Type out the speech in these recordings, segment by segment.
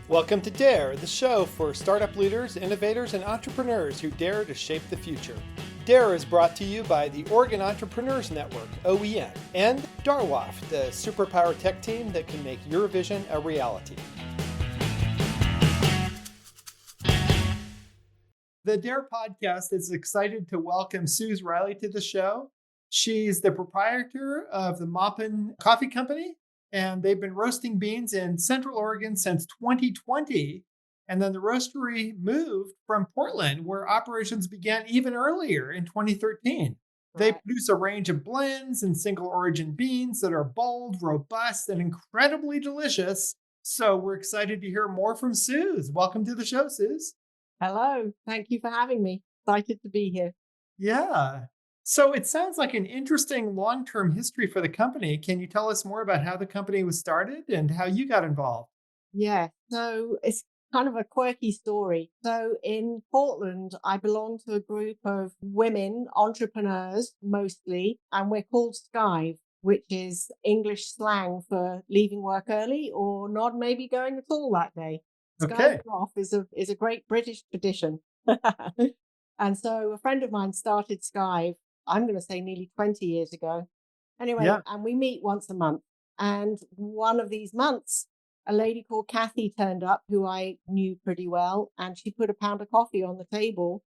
Welcome to Dare, the show for startup leaders, innovators, and entrepreneurs who dare to shape the future. Dare is brought to you by the Oregon Entrepreneurs Network, OEN, and Darwaft, the superpower tech team that can make your vision a reality. The Dare podcast is excited to welcome Suze Riley to the show. She's the proprietor of the Maupin Coffee Company, and they've been roasting beans in Central Oregon since 2020. And then the roastery moved from Portland, where operations began even earlier in 2013. They produce a range of blends and single origin beans that are bold, robust, and incredibly delicious. So we're excited to hear more from Suze. Welcome to the show, Suze. Hello. Thank you for having me. Excited to be here. Yeah. So it sounds like an interesting long-term history for the company. Can you tell us more about how the company was started and how you got involved? Yeah. So it's kind of a quirky story. So in Portland, I belong to a group of women entrepreneurs mostly, and we're called Skive, which is English slang for leaving work early or not maybe going at all that day. Okay. Skiving off is a great British tradition. And so a friend of mine started Skive, I'm going to say nearly 20 years ago. Anyway, Yeah. and we meet once a month. And one of these months, a lady called Kathy turned up, who I knew pretty well, and she put a pound of coffee on the table,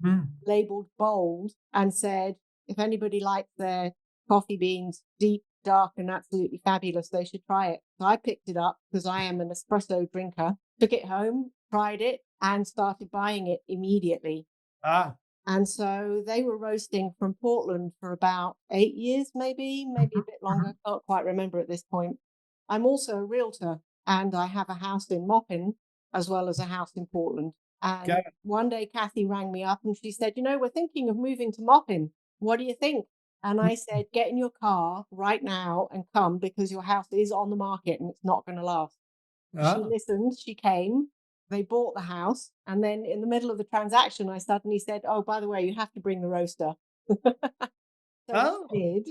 Mm. labeled bold, and said, if anybody likes their coffee beans deep, dark, and absolutely fabulous, they should try it. So I picked it up because I am an espresso drinker, took it home, tried it, and started buying it immediately. Ah. And so they were roasting from Portland for about 8 years, maybe a Mhm, bit mhm. longer. Can't quite remember at this point. I'm also a realtor and I have a house in Maupin as well as a house in Portland. Got And it. one day Kathy rang me up and she said, we're thinking of moving to Maupin. What do you think? And I Mm. said, get in your car right now and come because your house is on the market and it's not going to last. She Ah. listened, she came, they bought the house, and then in the middle of the transaction, I suddenly said, oh, by the way, you have to bring the roaster. So they Oh. did,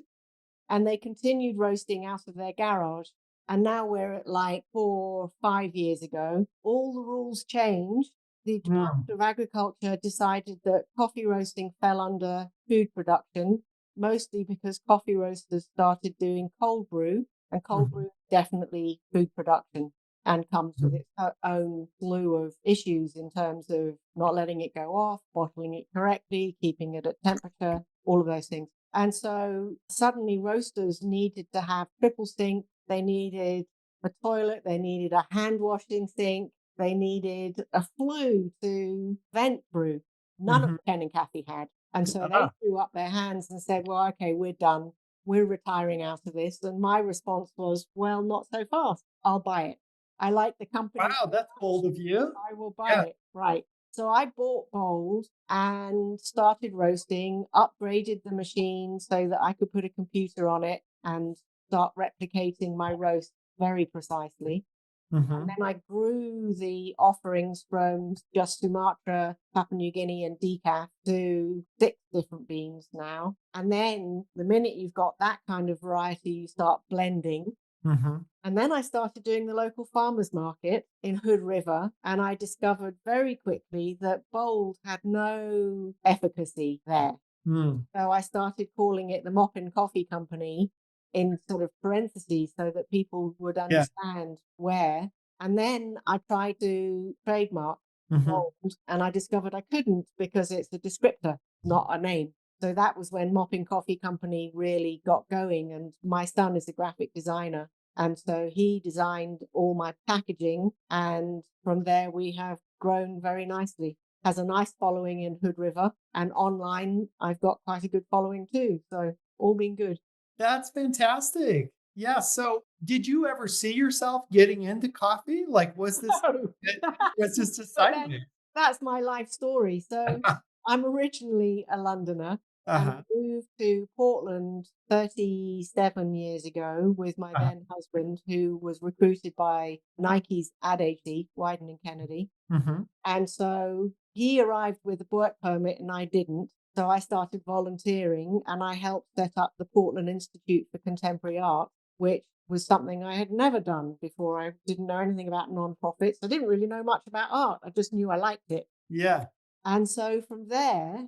and they continued roasting out of their garage. And now we're at like 4 or 5 years ago. All the rules changed. The Mm. Department of Agriculture decided that coffee roasting fell under food production, mostly because coffee roasters started doing cold brew, and cold Mhm, brew is definitely food production and comes with mhm. its own slew of issues in terms of not letting it go off, bottling it correctly, keeping it at temperature, all of those things. And so suddenly roasters needed to have triple sink. They needed a toilet. They needed a hand washing sink. They needed a flue to vent brew. None of Mhm. Ken and Kathy had. And so they Ah. threw up their hands and said, well, okay, we're done. We're retiring out of this. And my response was, well, not so fast. I'll buy it. I like the company Wow, so that's much. bold of you. I will buy Yeah. it. Right. So I bought Bold and started roasting, upgraded the machine so that I could put a computer on it and start replicating my roast very precisely. And Mhm. then I grew the offerings from just Sumatra, Papua New Guinea, and decaf to 6 different beans now. And then the minute you've got that kind of variety, you start blending. Mhm. And then I started doing the local farmers market in Hood River, and I discovered very quickly that bold had no efficacy there. Mm. So I started calling it the Maupin Coffee Company in sort of parentheses so that people would Yeah. understand where. And then I tried to trademark Mhm. bold, and I discovered I couldn't because it's a descriptor, not a name. So that was when Maupin Coffee Company really got going. And my son is a graphic designer. And so he designed all my packaging. And from there, we have grown very nicely. Has a nice following in Hood River. And online, I've got quite a good following too. So all been good. That's fantastic. Yeah, so did you ever see yourself getting into coffee? Like, was this No. it was just a But side then gig? that's my life story. So I'm originally a Londoner and Uh-huh, moved to Portland 37 years ago with my uh-huh. then husband, who was recruited by Nike's ad agency, Wyden and Kennedy. Mhm. And so he arrived with a work permit and I didn't. So I started volunteering and I helped set up the Portland Institute for Contemporary Art, which was something I had never done before. I didn't know anything about nonprofits. I didn't really know much about art. I just knew I liked it. Yeah. And so from there,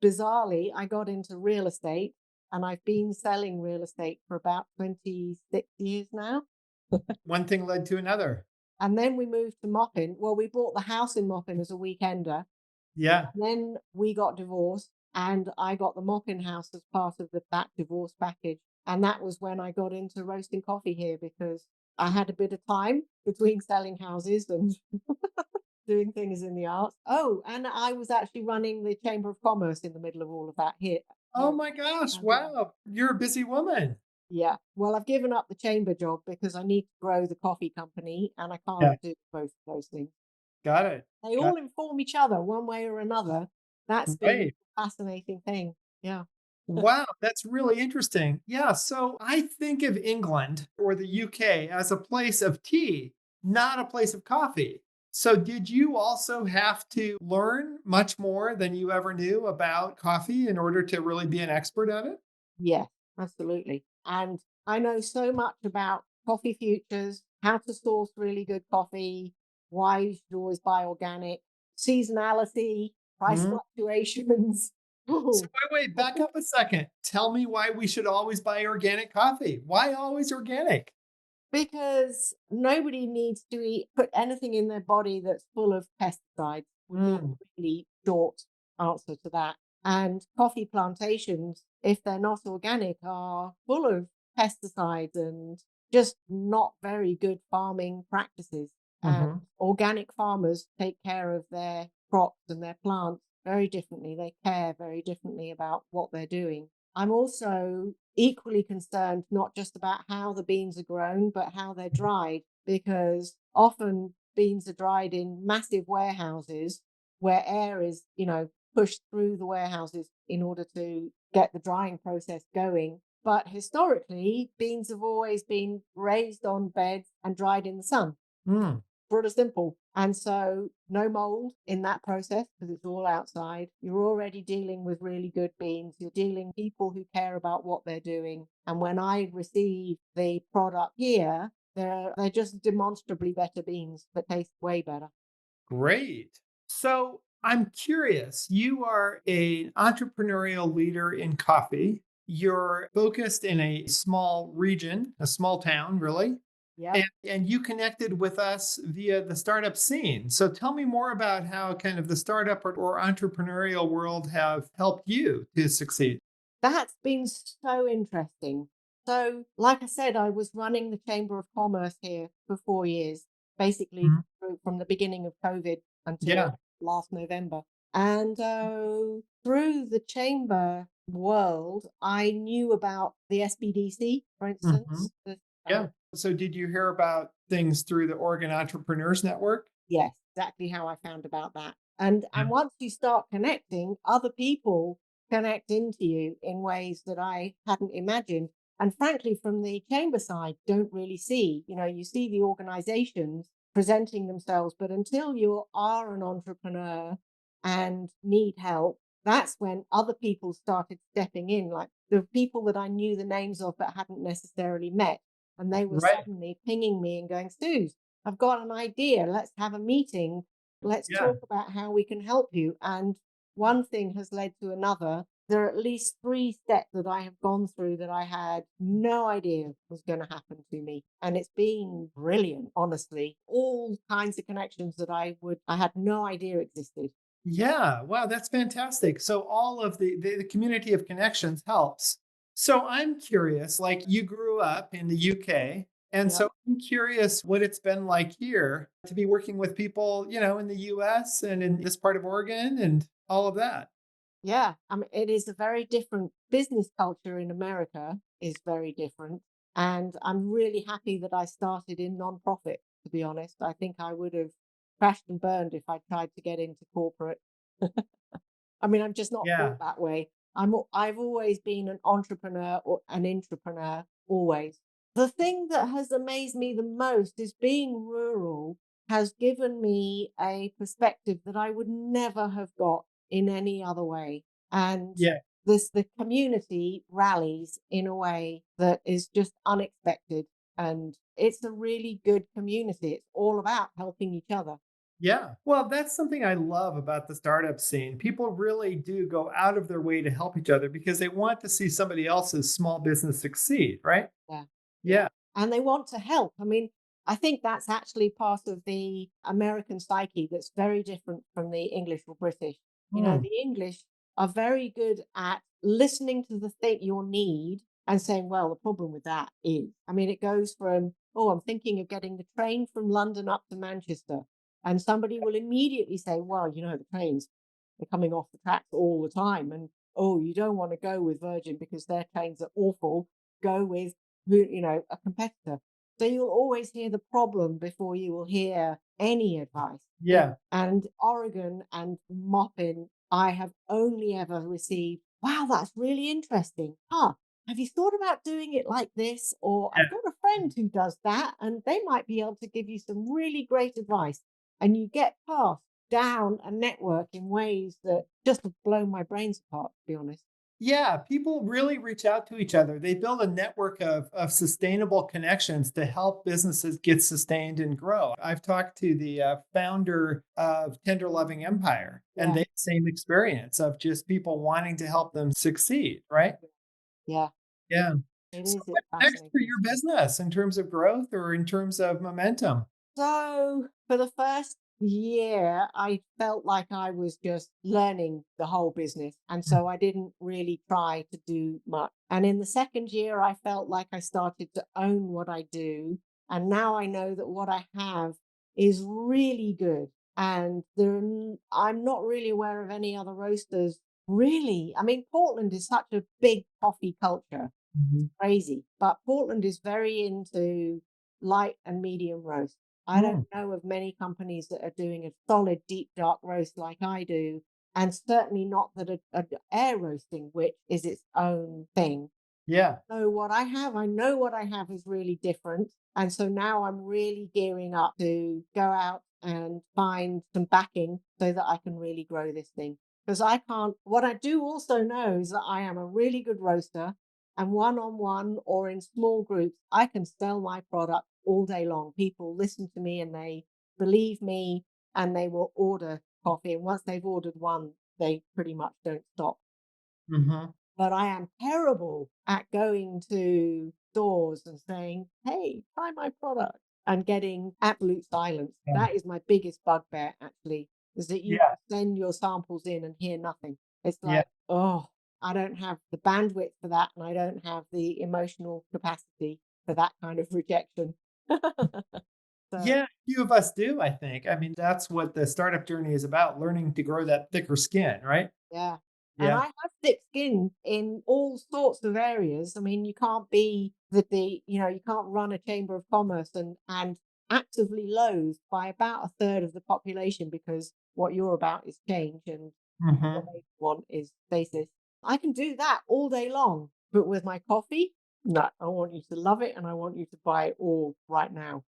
bizarrely, I got into real estate, and I've been selling real estate for about 26 years now. One thing led to another. And then we moved to Maupin. Well, we bought the house in Maupin as a weekender. Yeah. Then we got divorced, and I got the Maupin house as part of that divorce package. And that was when I got into roasting coffee here, because I had a bit of time between selling houses and doing things in the arts. Oh, and I was actually running the Chamber of Commerce in the middle of all of that here. Oh my gosh. As well. Wow. You're a busy woman. Yeah. Well, I've given up the chamber job because I need to grow the coffee company, and I Yeah. can't do both of those things. Got it. They Got all inform each other one way or another. That's it. been Right. a fascinating thing. Yeah. Wow, that's really interesting. Yeah, so I think of England or the UK as a place of tea, not a place of coffee. So, did you also have to learn much more than you ever knew about coffee in order to really be an expert at it? Yes, absolutely. And I know so much about coffee futures, how to source really good coffee, why you should always buy organic, seasonality, price Mhm. fluctuations. So, Oh, wait, back up a second. Tell me why we should always buy organic coffee. Why always organic? because nobody needs to put anything in their body that's full of pesticides, would be Mm, a really short answer to that. And coffee plantations, if they're not organic, are full of pesticides and just not very good farming practices. And mhm, organic farmers take care of their crops and their plants very differently. They care very differently about what they're doing. I'm also equally concerned not just about how the beans are grown, but how they're dried, because often beans are dried in massive warehouses where air is, pushed through the warehouses in order to get the drying process going. But historically, beans have always been raised on beds and dried in the sun, mm. sort of simple. And so no mold in that process because it's all outside. You're already dealing with really good beans. You're dealing with people who care about what they're doing. And when I receive the product here, they're just demonstrably better beans that taste way better. Great. So I'm curious, you are an entrepreneurial leader in coffee. You're focused in a small region, a small town, really. Yep. And you connected with us via the startup scene. So tell me more about how kind of the startup or entrepreneurial world have helped you to succeed. That's been so interesting. So, like I said, I was running the Chamber of Commerce here for 4 years, basically Mhm. from the beginning of COVID Yeah. until last November. And through the chamber world, I knew about the SBDC, for Mhm. instance. Yeah. So did you hear about things through the Oregon Entrepreneurs Network? Yes, exactly how I found about that. And Yeah. once you start connecting, other people connect into you in ways that I hadn't imagined. And frankly, from the chamber side, don't really see. You see the organizations presenting themselves, but until you are an entrepreneur and need help, that's when other people started stepping in, like the people that I knew the names of but hadn't necessarily met. And they were Right. suddenly pinging me and going, Suze, I've got an idea. Let's have a meeting. Let's Yeah. talk about how we can help you. And one thing has led to another. There are at least 3 steps that I have gone through that I had no idea was going to happen to me. And it's been brilliant, honestly. All kinds of connections that I had no idea existed. Yeah, wow, that's fantastic. So all of the community of connections helps. So I'm curious, like you grew up in the UK, and Yep. so I'm curious what it's been like here to be working with people, in the US and in this part of Oregon and all of that. Yeah. I mean, it is a very different business culture in America is very different. And I'm really happy that I started in nonprofit, to be honest. I think I would have crashed and burned if I tried to get into corporate. I mean, I'm just not Yeah. built that way. I've always been an entrepreneur or an intrapreneur, always. The thing that has amazed me the most is being rural has given me a perspective that I would never have got in any other way. And Yeah. the community rallies in a way that is just unexpected. And it's a really good community. It's all about helping each other. Yeah. Well, that's something I love about the startup scene. People really do go out of their way to help each other because they want to see somebody else's small business succeed, right? Yeah. Yeah. Yeah. And they want to help. I mean, I think that's actually part of the American psyche that's very different from the English or British. You know, Mm, the English are very good at listening to the thing, your need, and saying, well, the problem with that is, I mean, it goes from, oh, I'm thinking of getting the train from London up to Manchester. And somebody will immediately say, well, you know, the trains are coming off the tracks all the time. And oh, you don't want to go with Virgin because their trains are awful. Go with a competitor. So you'll always hear the problem before you will hear any advice. yeah. And Oregon and Moppin, I have only ever received, wow, that's really interesting. Huh. Have you thought about doing it like this? Or Yeah. I've got a friend who does that, and they might be able to give you some really great advice. And you get passed down a network in ways that just have blown my brains apart, to be honest. Yeah, people really reach out to each other. They build a network of sustainable connections to help businesses get sustained and grow. I've talked to the founder of Tender Loving Empire, and Yeah. they same experience of just people wanting to help them succeed, right? Yeah. Yeah. It So is. It's what's next for fascinating. your business in terms of growth or in terms of momentum? So for the first year, I felt like I was just learning the whole business. And so I didn't really try to do much. And in the second year, I felt like I started to own what I do. And now I know that what I have is really good. And I'm not really aware of any other roasters. Really, I mean, Portland is such a big coffee culture, Mhm. crazy. But Portland is very into light and medium roast. I don't Mm, know of many companies that are doing a solid deep dark roast like I do, and certainly not that air roasting, which is its own thing. yeah. So what I know what I have is really different. And so now I'm really gearing up to go out and find some backing so that I can really grow this thing. Because I can't, what I do also know is that I am a really good roaster, and one on one or in small groups, I can sell my product all day long. People listen to me and they believe me and they will order coffee. And once they've ordered one, they pretty much don't stop. Hmm. But I am terrible at going to stores and saying, "Hey, try my product," and getting absolute silence. Yeah. That is my biggest bugbear, actually, is that you Yeah. can send your samples in and hear nothing. It's Yeah. like, oh, I don't have the bandwidth for that, and I don't have the emotional capacity for that kind of rejection. So, Yeah, few of us do, I think. I mean, that's what the startup journey is about, learning to grow that thicker skin, right? yeah. And Yeah. I have thick skin in all sorts of areas. I mean, you can't be you can't run a chamber of commerce and actively loathed by about a third of the population because what you're about is change and what Hmm. they want is stasis. I can do that all day long, but with my coffee, no, I want you to love it and I want you to buy it all right now.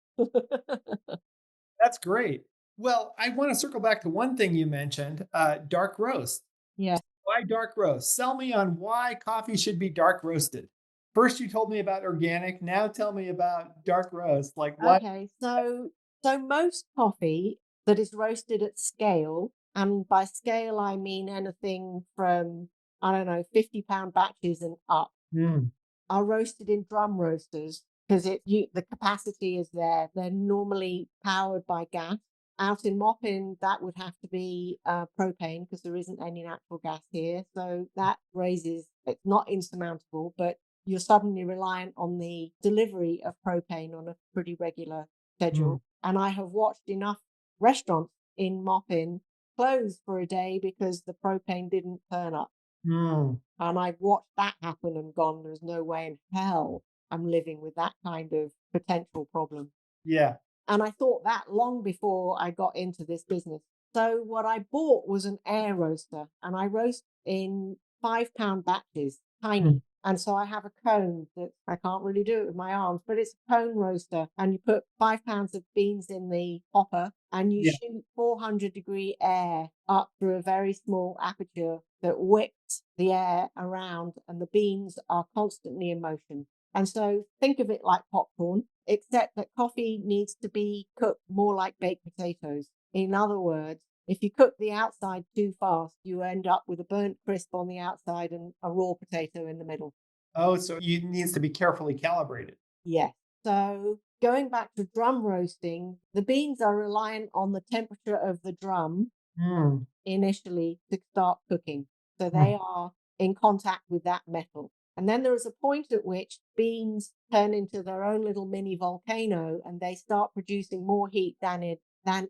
That's great. Well, I want to circle back to one thing you mentioned, dark roast. Yeah. Why dark roast? Sell me on why coffee should be dark roasted. First, you told me about organic. Now, tell me about dark roast. Like what? Okay, so most coffee that is roasted at scale, and by scale I mean anything from I don't know, 50-pound batches and up, Mm, are roasted in drum roasters because the capacity is there. They're normally powered by gas. Out in Moppin, that would have to be propane because there isn't any natural gas here. So that raises it's not insurmountable, but you're suddenly reliant on the delivery of propane on a pretty regular mm, schedule. And I have watched enough restaurants in Moppin close for a day because the propane didn't turn up. mm. And I've watched that happen and gone, there's no way in hell I'm living with that kind of potential problem. Yeah. And I thought that long before I got into this business. So what I bought was an air roaster and I roast in 5-pound batches, Mm, tiny. And so I have a cone that I can't really do it with my arms, but it's a cone roaster. And you put 5 pounds of beans in the hopper and you yeah. shoot 400-degree air up through a very small aperture that whips the air around and the beans are constantly in motion. And so think of it like popcorn, except that coffee needs to be cooked more like baked potatoes. In other words, if you cook the outside too fast, you end up with a burnt crisp on the outside and a raw potato in the middle. Oh, so it needs to be carefully calibrated. Yes. So going back to drum roasting, the beans are reliant on the temperature of the drum Mm, initially to start cooking. So mm, they are in contact with that metal. And then there is a point at which beans turn into their own little mini volcano and they start producing more heat than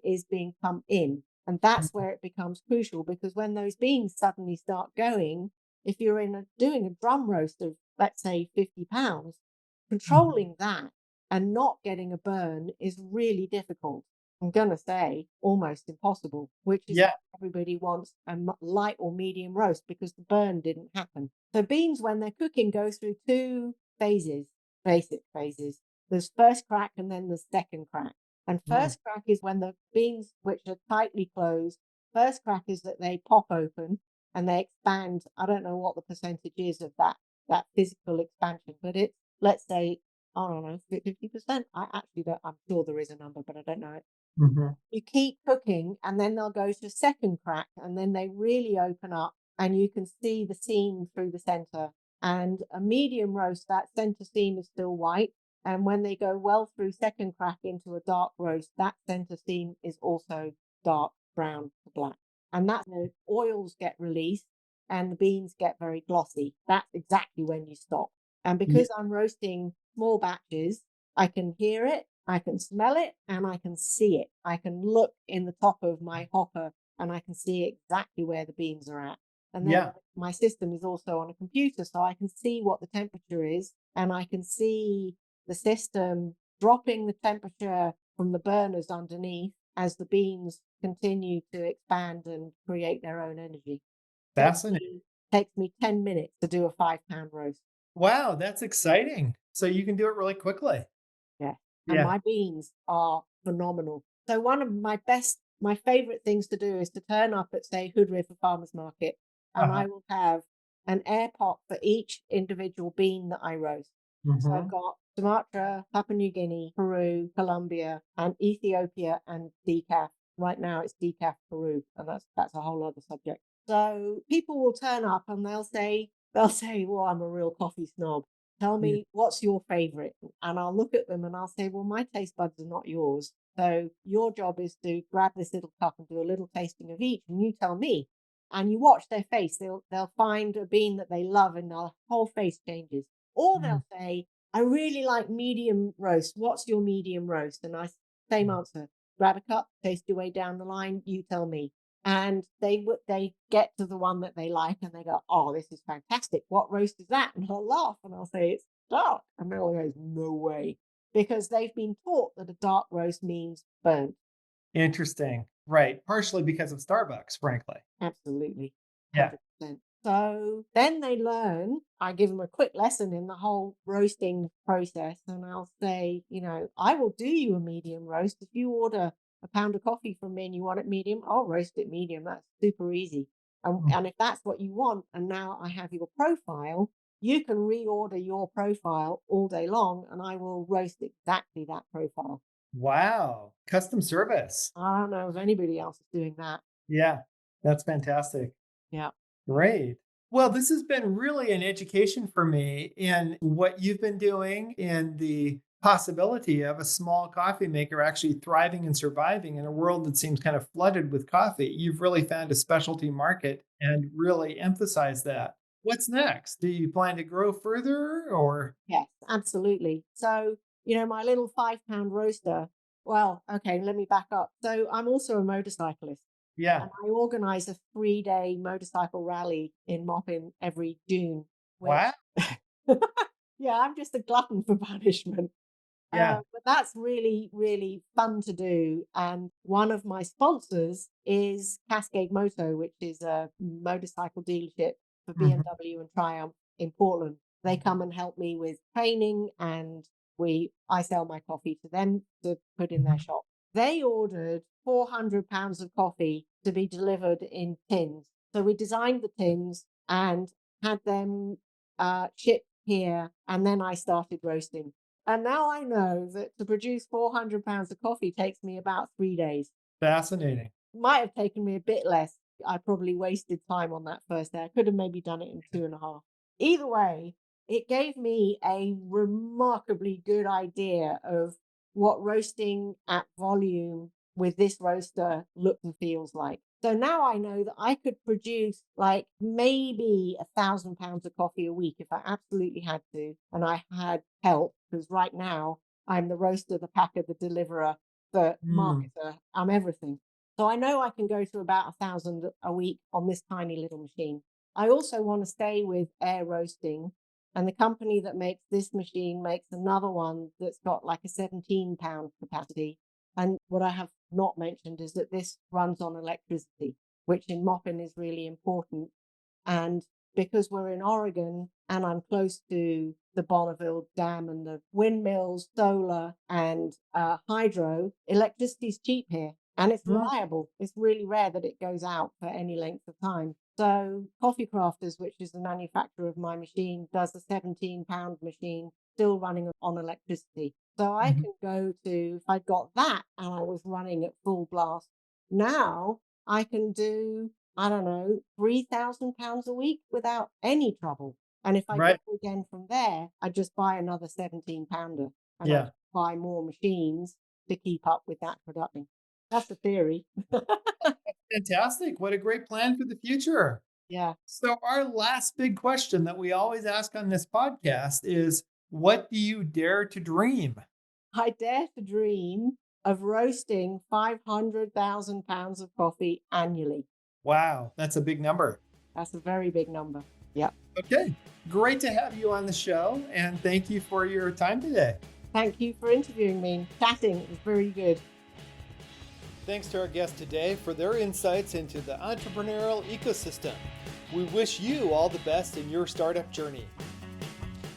is being pumped in. And mm, that's where it becomes crucial because when those beans suddenly start going, if you're doing a drum roast of let's say 50 pounds, mm. controlling that and not getting a burn is really difficult. I'm going to say almost impossible, which is Yeah, why everybody wants a light or medium roast because the burn didn't happen. So beans, when they're cooking, go through two phases, basic phases. There's first crack and then there's second crack. And mm, first crack is when the beans, which are tightly closed, first crack is that they pop open and they expand. I don't know what the percentage is of that physical expansion, but it's let's say I don't know 50%. I actually don't. I'm sure there is a number, but I don't know it. mhm. You keep cooking and then they'll go to second crack and then they really open up and you can see the seam through the center. And a medium roast, that center seam is still white. And when they go well through second crack into a dark roast, that center seam is also dark brown to black. And that's when the oils get released and the beans get very glossy. That's exactly when you stop. And Ye because I'm roasting small batches, I can hear it, I can smell it, and I can see it. I can look in the top of my hopper and I can see exactly where the beans are at. And then yeah, my system is also on a computer, so I can see what the temperature is and I can see the system dropping the temperature from the burners underneath as the beans continue to expand and create their own energy. Takes fascinating. me takes me 10 minutes to do a 5 pound roast. Wow, that's exciting. So you can do it really quickly. Yeah. And Yeah. my beans are phenomenal. So one of my favorite things to do is to turn up at, say, Hood River Farmers Market, and Uh-huh. I will have an air pot for each individual bean that I roast. So I've Mhm. got Sumatra, Papua New Guinea, Peru, Colombia, and Ethiopia and decaf. Right now it's decaf Peru, and that's a whole other subject. So people will turn up and they'll say, well, I'm a real coffee snob. Tell Yeah. me what's your favorite? And I'll look at them and I'll say, well, my taste buds are not yours. So your job is to grab this little cup and do a little tasting of each, and you tell me. And you watch their face. They'll find a bean that they love, and their whole face changes. Or Mm, they'll say, I really like medium roast. What's your medium roast? And same mm. answer. Grab a cup, taste your way down the line. You tell me. And they get to the one that they like, and they go, "Oh, this is fantastic! What roast is that?" And I'll laugh, and I'll say, "It's dark," and they'll go, "No way," because they've been taught that a dark roast means burnt. Interesting. Right. Partially because of Starbucks, frankly. Absolutely, Yeah. 100%. So then they learn. I give them a quick lesson in the whole roasting process, and I'll say, I will do you a medium roast. If you order a pound of coffee from me and you want it medium, I'll roast it medium. That's super easy. And, Mm. and if that's what you want, and now I have your profile, you can reorder your profile all day long, and I will roast exactly that profile. Wow. Custom service. I don't know if anybody else is doing that. Yeah. That's fantastic. Yeah. Great. Well, this has been really an education for me in what you've been doing and the possibility of a small coffee maker actually thriving and surviving in a world that seems kind of flooded with coffee. You've really found a specialty market and really emphasized that. What's next? Do you plan to grow further or? Yes, absolutely. So, my little 5 pound roaster. Well, okay, let me back up. So, I'm also a motorcyclist Yeah. and I organize a 3 day motorcycle rally in Maupin every June, Wow. which, yeah, I'm just a glutton for punishment. Yeah. But that's really, really fun to do. And one of my sponsors is Cascade Moto, which is a motorcycle dealership for Mhm. BMW and Triumph in Portland. They come and help me with training, and I sell my coffee to them to put in their Mhm. shop. They ordered 400 pounds of coffee to be delivered in tins. So we designed the tins and had them shipped here. And then I started roasting. And now I know that to produce 400 pounds of coffee takes me about 3 days. Fascinating. Might have taken me a bit less. I probably wasted time on that first day. I could have maybe done it in 2.5. Either way, it gave me a remarkably good idea of what roasting at volume with this roaster looks and feels like. So now I know that I could produce like maybe 1,000 pounds of coffee a week if I absolutely had to. And I had help because right now I'm the roaster, the packer, the deliverer, the Mm, marketer. I'm everything. So I know I can go to about 1,000 a week on this tiny little machine. I also want to stay with air roasting. And the company that makes this machine makes another one that's got like a 17-pound capacity. And what I have not mentioned is that this runs on electricity, which in Maupin is really important. And because we're in Oregon and I'm close to the Bonneville Dam and the windmills, solar and hydro, electricity is cheap here and it's mm, reliable. It's really rare that it goes out for any length of time. So Coffee Crafters, which is the manufacturer of my machine, does a 17-pound machine still running on electricity. So I mhm. can go to, if I got that and I was running at full blast, now I can do, I don't know, 3,000 pounds a week without any trouble. And if I go Right. again from there, I just buy another 17-pounder and I Yeah. just buy more machines to keep up with that production. That's the theory. Fantastic. What a great plan for the future. Yeah. So, our last big question that we always ask on this podcast is, what do you dare to dream? I dare to dream of roasting 500,000 pounds of coffee annually. Wow, that's a big number. That's a very big number. Yep. Okay. Great to have you on the show. And thank you for your time today. Thank you for interviewing me and chatting. It was very good. Thanks to our guests today for their insights into the entrepreneurial ecosystem. We wish you all the best in your startup journey.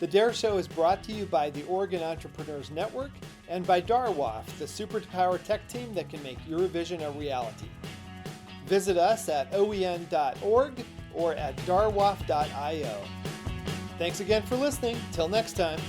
The Dare Show is brought to you by the Oregon Entrepreneurs Network and by Darwaf, the superpower tech team that can make your vision a reality. Visit us at oen.org or at darwaf.io. Thanks again for listening. Till next time.